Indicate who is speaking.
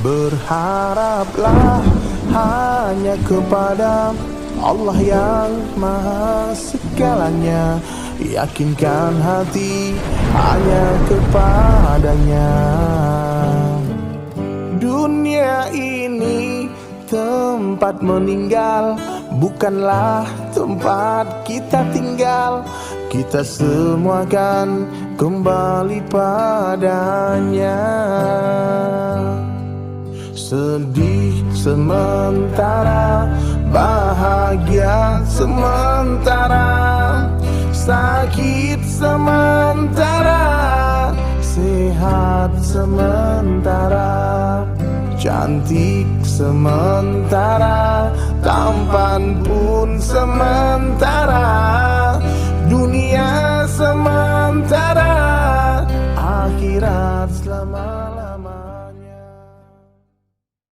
Speaker 1: Berharaplah hanya kepada Allah yang maha segalanya. Yakinkan hati hanya kepadanya. Dunia ini tempat meninggal, bukanlah tempat kita tinggal. Kita semua kan kembali padanya. Sedih sementara, bahagia sementara, sakit sementara, sehat sementara, cantik sementara, tampan pun sementara. Dunia sementara, akhirat selama